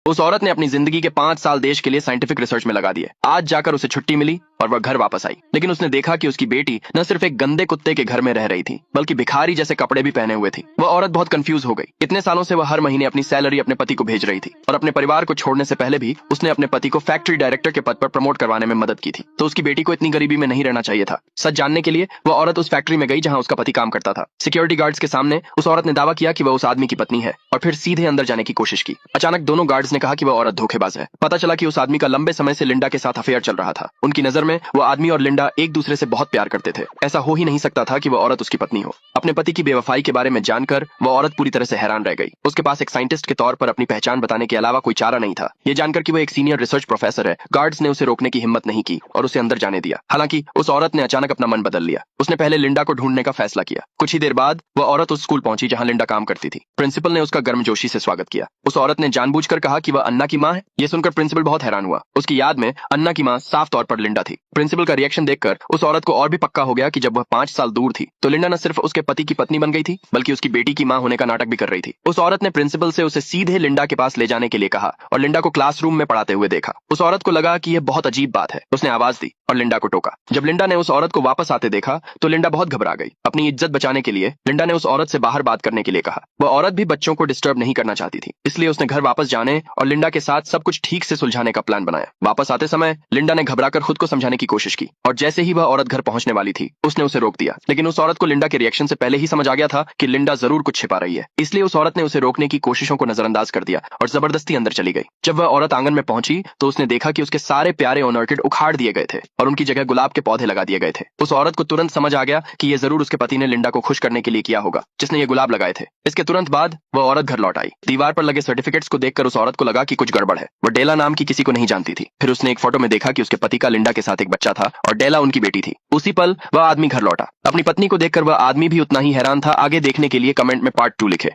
उस औरत ने अपनी जिंदगी के 5 साल देश के लिए साइंटिफिक रिसर्च में लगा दिए। आज जाकर उसे छुट्टी मिली और वह घर वापस आई, लेकिन उसने देखा कि उसकी बेटी न सिर्फ एक गंदे कुत्ते के घर में रह रही थी, बल्कि भिखारी जैसे कपड़े भी पहने हुए थी। वह औरत बहुत कंफ्यूज हो गई। इतने सालों से वह हर महीने अपनी सैलरी अपने पति को भेज रही थी और अपने परिवार को छोड़ने से पहले भी उसने अपने पति को फैक्ट्री डायरेक्टर के पद पर प्रमोट करवाने में मदद की थी। तो उसकी बेटी को इतनी गरीबी में नहीं रहना चाहिए था। सच जानने के लिए वह औरत उस फैक्ट्री में गई जहां उसका पति काम करता था। सिक्योरिटी गार्ड्स के सामने उस औरत ने दावा किया कि वह उस आदमी की पत्नी है और फिर सीधे अंदर जाने की कोशिश की। अचानक दोनों गार्ड्स ने कहा कि वह औरत धोखेबाज है। पता चला कि उस आदमी का लंबे समय से लिंडा के साथ अफेयर चल रहा था। उनकी नजर में वो आदमी और लिंडा एक दूसरे से बहुत प्यार करते थे। ऐसा हो ही नहीं सकता था कि वह औरत उसकी पत्नी हो। अपने पति की बेवफाई के बारे में जानकर वह औरत पूरी तरह से हैरान रह गई। उसके पास एक साइंटिस्ट के तौर पर अपनी पहचान बताने के अलावा कोई चारा नहीं था। ये जानकर कि वह एक सीनियर रिसर्च प्रोफेसर है, गार्ड्स ने उसे रोकने की हिम्मत नहीं की और उसे अंदर जाने दिया। हालांकि उस औरत ने अचानक अपना मन बदल लिया। उसने पहले लिंडा को ढूंढने का फैसला किया। कुछ ही देर बाद वह औरत उस स्कूल पहुंची जहां लिंडा काम करती थी। प्रिंसिपल ने उसका गर्मजोशी से स्वागत किया। उस औरत ने जानबूझकर कहा कि वह अन्ना की मां है। यह सुनकर प्रिंसिपल बहुत हैरान हुआ। उसकी याद में अन्ना की मां साफ तौर पर लिंडा थी। प्रिंसिपल का रिएक्शन देखकर उस औरत को और भी पक्का हो गया कि जब वह 5 साल दूर थी तो लिंडा न सिर्फ उसके पति की पत्नी बन गई थी, बल्कि उसकी बेटी की मां होने का नाटक भी कर रही थी। उस औरत ने प्रिंसिपल से उसे सीधे लिंडा के पास ले जाने के लिए कहा और लिंडा को क्लासरूम में पढ़ाते हुए देखा। उस औरत को लगा कि यह बहुत अजीब बात है। उसने आवाज दी और लिंडा को टोका। जब लिंडा ने उस औरत को वापस आते देखा तो लिंडा बहुत घबरा गई। अपनी इज्जत बचाने के लिए लिंडा ने उस औरत से बाहर बात करने के लिए कहा। वह औरत भी बच्चों को डिस्टर्ब नहीं करना चाहती थी, इसलिए उसने घर वापस जाने और लिंडा के साथ सब कुछ ठीक से सुलझाने का प्लान बनाया। वापस आते समय लिंडा ने घबराकर खुद को समझाने की कोशिश की और जैसे ही वह औरत घर पहुंचने वाली थी उसने उसे रोक दिया। लेकिन उस औरत को लिंडा के रिएक्शन से पहले ही समझ आ गया था कि लिंडा जरूर कुछ छिपा रही है, इसलिए उस औरत ने उसे रोकने की कोशिशों को नजरअंदाज कर दिया और जबरदस्ती अंदर चली गई। जब वह औरत आंगन में पहुंची तो उसने देखा कि उसके सारे प्यारे ऑर्किड उखाड़ दिए गए थे और उनकी जगह गुलाब के पौधे लगा दिए गए थे। उस औरत को तुरंत समझ आ गया कि यह जरूर उसके पति ने लिंडा को खुश करने के लिए किया होगा, जिसने ये गुलाब लगाए थे। इसके तुरंत बाद वह औरत घर लौट आई। दीवार पर लगे सर्टिफिकेट्स को देखकर उस औरत को लगा कि कुछ गड़बड़ है। वह डेला नाम की किसी को नहीं जानती थी। फिर उसने एक फोटो में देखा कि उसके पति का लिंडा के साथ एक बच्चा था और डेला उनकी बेटी थी। उसी पल वह आदमी घर लौटा। अपनी पत्नी को देखकर वह आदमी भी उतना ही हैरान था। आगे देखने के लिए कमेंट में पार्ट 2 लिखे।